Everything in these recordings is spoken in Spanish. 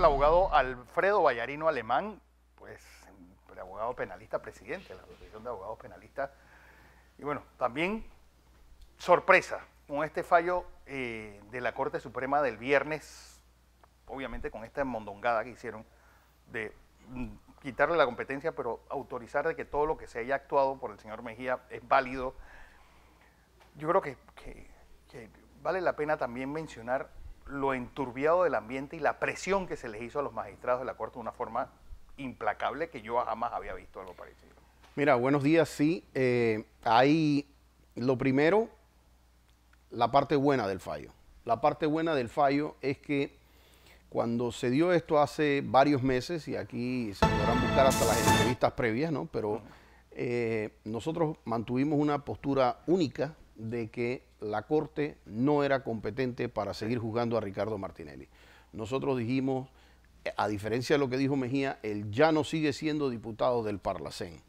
el abogado Alfredo Vallarino Alemán, pues el abogado penalista presidente de la Asociación de Abogados Penalistas. Y bueno, también sorpresa con este fallo de la Corte Suprema del viernes, obviamente con esta mondongada que hicieron de quitarle la competencia, pero autorizar de que todo lo que se haya actuado por el señor Mejía es válido. Yo creo que vale la pena también mencionar lo enturbiado del ambiente y la presión que se les hizo a los magistrados de la Corte de una forma implacable que yo jamás había visto algo parecido. Mira, buenos días, sí. Hay lo primero, la parte buena del fallo. La parte buena del fallo es que cuando se dio esto hace varios meses, y aquí se podrán buscar hasta las entrevistas previas, ¿no? Pero nosotros mantuvimos una postura única de que la Corte no era competente para seguir juzgando a Ricardo Martinelli. Nosotros dijimos, a diferencia de lo que dijo Mejía, él ya no sigue siendo diputado del Parlacén.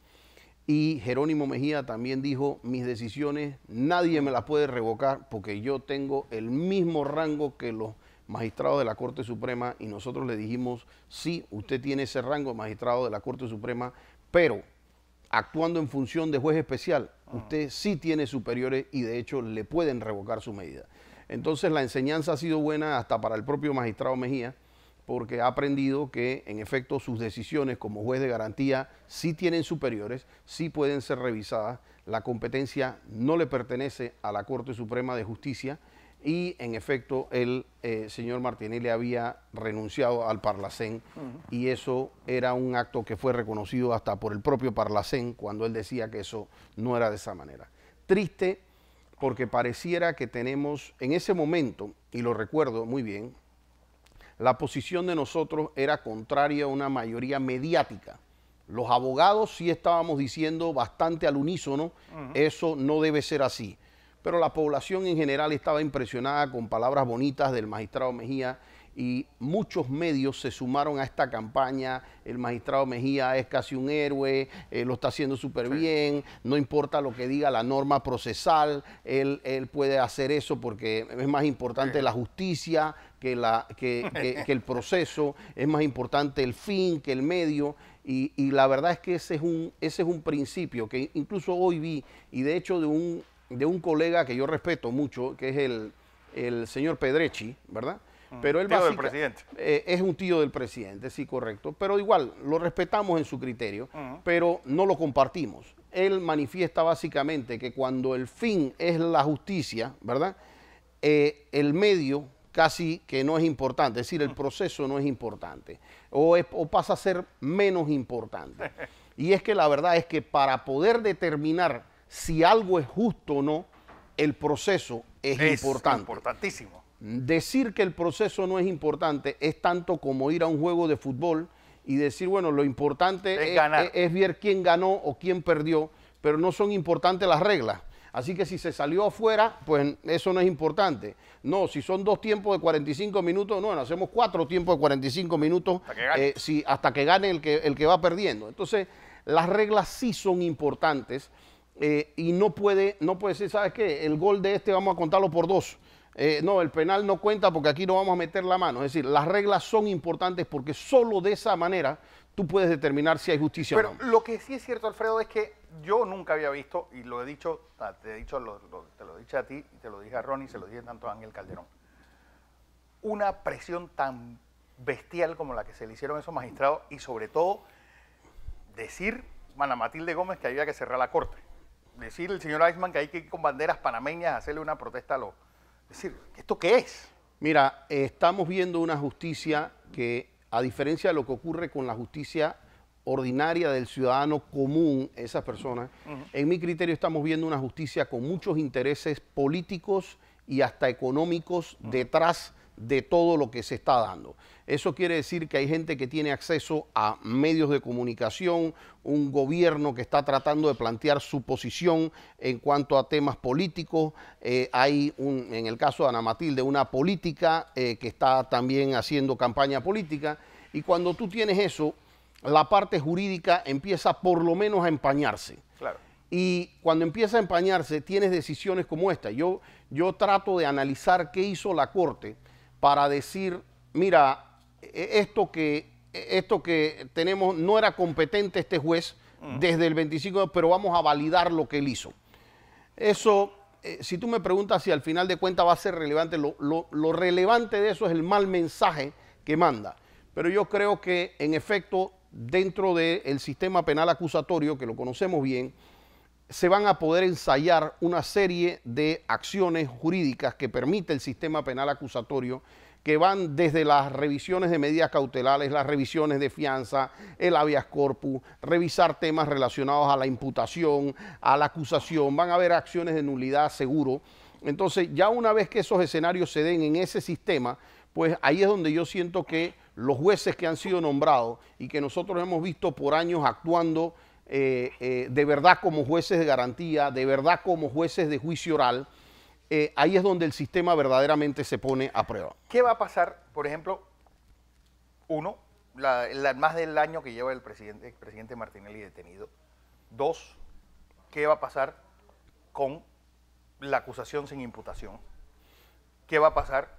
Y Jerónimo Mejía también dijo, mis decisiones nadie me las puede revocar porque yo tengo el mismo rango que los magistrados de la Corte Suprema, y nosotros le dijimos, sí, usted tiene ese rango, magistrado de la Corte Suprema, pero actuando en función de juez especial, usted sí tiene superiores y de hecho le pueden revocar su medida. Entonces la enseñanza ha sido buena hasta para el propio magistrado Mejía, porque ha aprendido que en efecto sus decisiones como juez de garantía sí tienen superiores, sí pueden ser revisadas, la competencia no le pertenece a la Corte Suprema de Justicia y en efecto el señor Martinelli había renunciado al Parlacén y eso era un acto que fue reconocido hasta por el propio Parlacén cuando él decía que eso no era de esa manera. Triste porque pareciera que tenemos en ese momento, y lo recuerdo muy bien, la posición de nosotros era contraria a una mayoría mediática. Los abogados sí estábamos diciendo bastante al unísono, eso no debe ser así. Pero la población en general estaba impresionada con palabras bonitas del magistrado Mejía y muchos medios se sumaron a esta campaña. El magistrado Mejía es casi un héroe, lo está haciendo súper bien, no importa lo que diga la norma procesal, él puede hacer eso porque es más importante la justicia que el proceso, es más importante el fin que el medio. Y la verdad es que ese es un principio que incluso hoy vi, y de hecho de un colega que yo respeto mucho, que es el señor Pedrecci, ¿verdad? Pero él tío del presidente. Es un tío del presidente, sí, correcto. Pero igual, lo respetamos en su criterio, pero no lo compartimos. Él manifiesta básicamente que cuando el fin es la justicia, ¿verdad? El medio casi que no es importante, es decir, el proceso no es importante, o pasa a ser menos importante. Y es que la verdad es que para poder determinar si algo es justo o no, el proceso es importante. Importantísimo. Decir que el proceso no es importante es tanto como ir a un juego de fútbol y decir, bueno, lo importante es ver quién ganó o quién perdió, pero no son importantes las reglas. Así que si se salió afuera, pues eso no es importante. No, si son 2 tiempos de 45 minutos, no, hacemos 4 tiempos de 45 minutos hasta que gane el que va perdiendo. Entonces, las reglas sí son importantes y no puede ser, ¿sabes qué? El gol de este vamos a contarlo por 2. No, el penal no cuenta porque aquí no vamos a meter la mano. Es decir, las reglas son importantes porque solo de esa manera tú puedes determinar si hay justicia o no. Pero lo que sí es cierto, Alfredo, es que yo nunca había visto, y lo he dicho, te lo he dicho a ti, y te lo dije a Ronnie, se lo dije tanto a Ángel Calderón, una presión tan bestial como la que se le hicieron a esos magistrados y sobre todo decir Ana Matilde Gómez que había que cerrar la corte, decir el señor Eichmann que hay que ir con banderas panameñas a hacerle una protesta a los... Es decir, ¿esto qué es? Mira, estamos viendo una justicia que, a diferencia de lo que ocurre con la justicia ordinaria del ciudadano común, esas personas, en mi criterio estamos viendo una justicia con muchos intereses políticos y hasta económicos detrás de todo lo que se está dando. Eso quiere decir que hay gente que tiene acceso a medios de comunicación, un gobierno que está tratando de plantear su posición en cuanto a temas políticos, hay en el caso de Ana Matilde, una política que está también haciendo campaña política, y cuando tú tienes eso, la parte jurídica empieza por lo menos a empañarse. Claro. Y cuando empieza a empañarse, tienes decisiones como esta. Yo trato de analizar qué hizo la Corte para decir, mira, esto que tenemos no era competente este juez desde el 25, pero vamos a validar lo que él hizo. Eso, si tú me preguntas si al final de cuentas va a ser relevante, lo relevante de eso es el mal mensaje que manda. Pero yo creo que, en efecto, dentro del sistema penal acusatorio, que lo conocemos bien, se van a poder ensayar una serie de acciones jurídicas que permite el sistema penal acusatorio, que van desde las revisiones de medidas cautelares, las revisiones de fianza, el habeas corpus, revisar temas relacionados a la imputación, a la acusación, van a haber acciones de nulidad seguro. Entonces, ya una vez que esos escenarios se den en ese sistema, pues ahí es donde yo siento que los jueces que han sido nombrados y que nosotros hemos visto por años actuando de verdad como jueces de garantía, de verdad como jueces de juicio oral, ahí es donde el sistema verdaderamente se pone a prueba. ¿Qué va a pasar, por ejemplo, más del año que lleva el presidente Martinelli detenido? 2, ¿qué va a pasar con la acusación sin imputación? ¿Qué va a pasar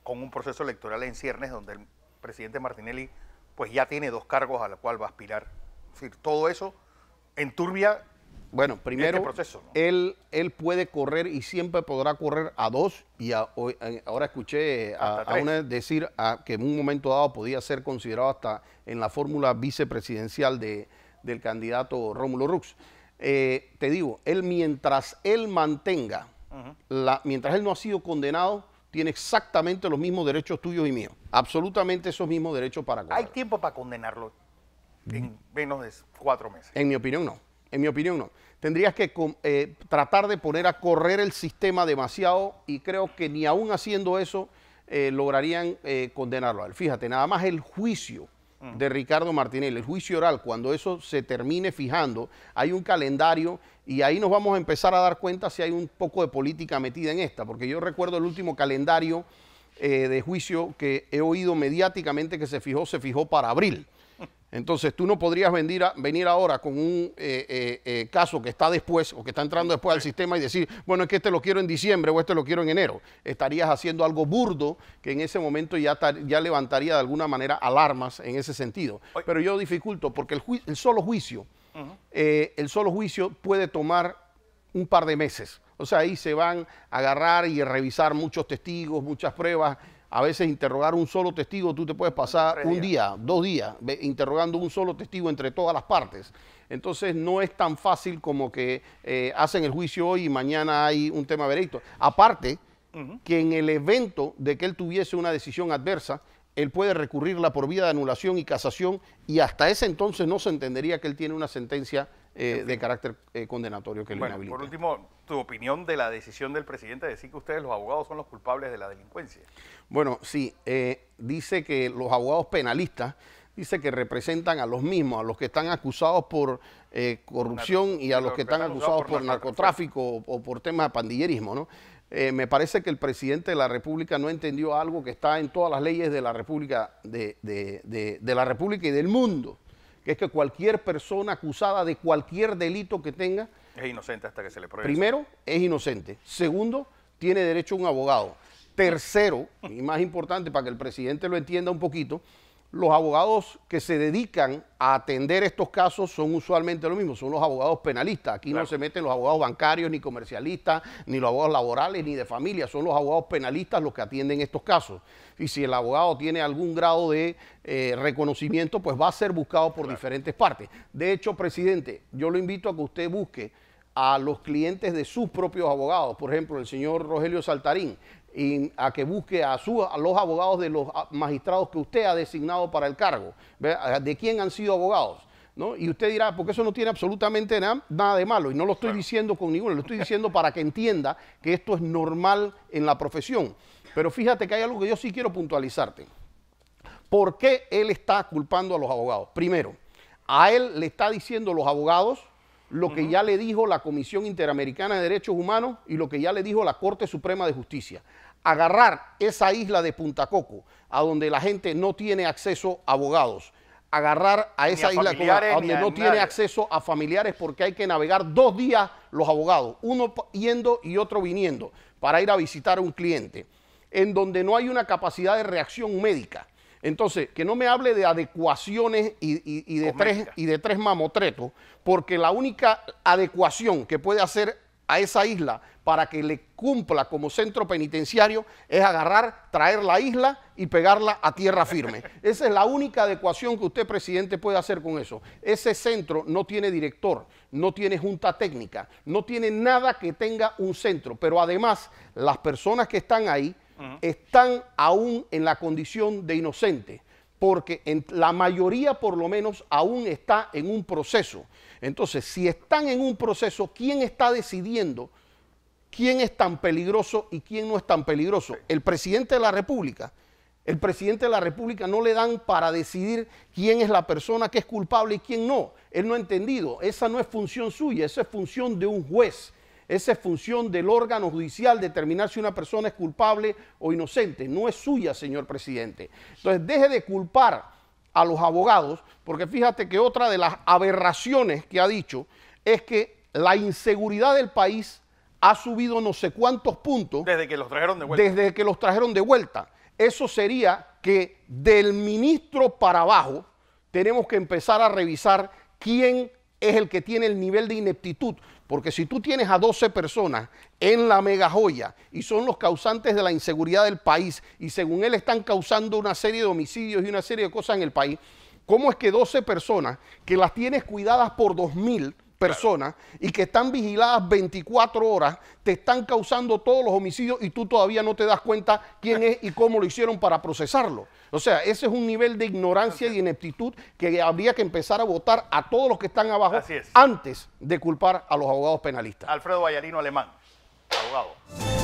con un proceso electoral en ciernes donde el presidente Martinelli pues ya tiene 2 cargos a los cuales va a aspirar? Es decir, todo eso enturbia. Bueno, primero, este proceso, ¿no? él puede correr y siempre podrá correr a 2, y ahora escuché a una decir que en un momento dado podía ser considerado hasta en la fórmula vicepresidencial del candidato Rómulo Rux. Te digo, mientras él mantenga, mientras él no ha sido condenado, tiene exactamente los mismos derechos tuyos y míos, absolutamente esos mismos derechos para correr. ¿Hay tiempo para condenarlo en menos de 4 meses? En mi opinión, no. En mi opinión, no. Tendrías que tratar de poner a correr el sistema demasiado, y creo que ni aún haciendo eso lograrían condenarlo a él. Fíjate, nada más el juicio de Ricardo Martinelli, el juicio oral, cuando eso se termine fijando, hay un calendario, y ahí nos vamos a empezar a dar cuenta si hay un poco de política metida en esta, porque yo recuerdo el último calendario de juicio que he oído mediáticamente que se fijó para abril. Entonces tú no podrías venir ahora con un caso que está después o que está entrando después al sistema y decir, bueno, es que este lo quiero en diciembre o este lo quiero en enero. Estarías haciendo algo burdo que en ese momento ya levantaría de alguna manera alarmas en ese sentido. Pero yo dificulto porque el solo juicio puede tomar un par de meses. O sea, ahí se van a agarrar y a revisar muchos testigos, muchas pruebas. A veces interrogar un solo testigo, tú te puedes pasar un día, 2 días, interrogando un solo testigo entre todas las partes. Entonces no es tan fácil como que hacen el juicio hoy y mañana hay un tema de veredicto. Aparte, que en el evento de que él tuviese una decisión adversa, él puede recurrirla por vía de anulación y casación, y hasta ese entonces no se entendería que él tiene una sentencia de carácter condenatorio que lo inhabilita. Por último, tu opinión de la decisión del presidente de decir que ustedes, los abogados, son los culpables de la delincuencia. Bueno, sí, dice que los abogados penalistas, dice que representan a los mismos, a los que están acusados por corrupción y a los que están acusados por narcotráfico o por temas de pandillerismo, ¿no? Me parece que el presidente de la República no entendió algo que está en todas las leyes de la República, de la República y del mundo, que es que cualquier persona acusada de cualquier delito que tenga es inocente hasta que se le pruebe. Primero, es inocente. Segundo, tiene derecho a un abogado. Tercero, y más importante para que el presidente lo entienda un poquito, los abogados que se dedican a atender estos casos son usualmente lo mismo, son los abogados penalistas. Aquí no se meten los abogados bancarios, ni comercialistas, ni los abogados laborales, ni de familia. Son los abogados penalistas los que atienden estos casos. Y si el abogado tiene algún grado de reconocimiento, pues va a ser buscado por diferentes partes. De hecho, presidente, yo lo invito a que usted busque a los clientes de sus propios abogados, por ejemplo, el señor Rogelio Saltarín, y a que busque a los abogados de los magistrados que usted ha designado para el cargo, de quién han sido abogados, ¿no? Y usted dirá, porque eso no tiene absolutamente nada de malo, y no lo estoy diciendo con ninguno, lo estoy diciendo para que entienda que esto es normal en la profesión. Pero fíjate que hay algo que yo sí quiero puntualizarte. ¿Por qué él está culpando a los abogados? Primero, a él le está diciendo los abogados lo que ya le dijo la Comisión Interamericana de Derechos Humanos y lo que ya le dijo la Corte Suprema de Justicia. Agarrar esa isla de Punta Coco, a donde la gente no tiene acceso a abogados, agarrar a esa isla donde no tiene acceso a familiares, porque hay que navegar 2 días los abogados, uno yendo y otro viniendo, para ir a visitar a un cliente, en donde no hay una capacidad de reacción médica, Entonces, que no me hable de adecuaciones y de tres mamotretos, porque la única adecuación que puede hacer a esa isla para que le cumpla como centro penitenciario es agarrar, traer la isla y pegarla a tierra firme. Esa es la única adecuación que usted, presidente, puede hacer con eso. Ese centro no tiene director, no tiene junta técnica, no tiene nada que tenga un centro, pero además las personas que están ahí están aún en la condición de inocente, porque la mayoría por lo menos aún está en un proceso. Entonces, si están en un proceso, ¿quién está decidiendo quién es tan peligroso y quién no es tan peligroso? El presidente de la República. El presidente de la República no le dan para decidir quién es la persona que es culpable y quién no. Él no ha entendido. Esa no es función suya, esa es función de un juez. Esa es función del órgano judicial determinar si una persona es culpable o inocente. No es suya, señor presidente. Entonces, deje de culpar a los abogados, porque fíjate que otra de las aberraciones que ha dicho es que la inseguridad del país ha subido no sé cuántos puntos. Desde que los trajeron de vuelta. Desde que los trajeron de vuelta. Eso sería que del ministro para abajo tenemos que empezar a revisar quién es el que tiene el nivel de ineptitud. Porque si tú tienes a 12 personas en la mega joya y son los causantes de la inseguridad del país y según él están causando una serie de homicidios y una serie de cosas en el país, ¿cómo es que 12 personas que las tienes cuidadas por 2.000 personas y que están vigiladas 24 horas te están causando todos los homicidios y tú todavía no te das cuenta quién es y cómo lo hicieron para procesarlo? O sea, ese es un nivel de ignorancia y ineptitud que habría que empezar a votar a todos los que están abajo antes de culpar a los abogados penalistas. Alfredo Vallarino Alemán, abogado.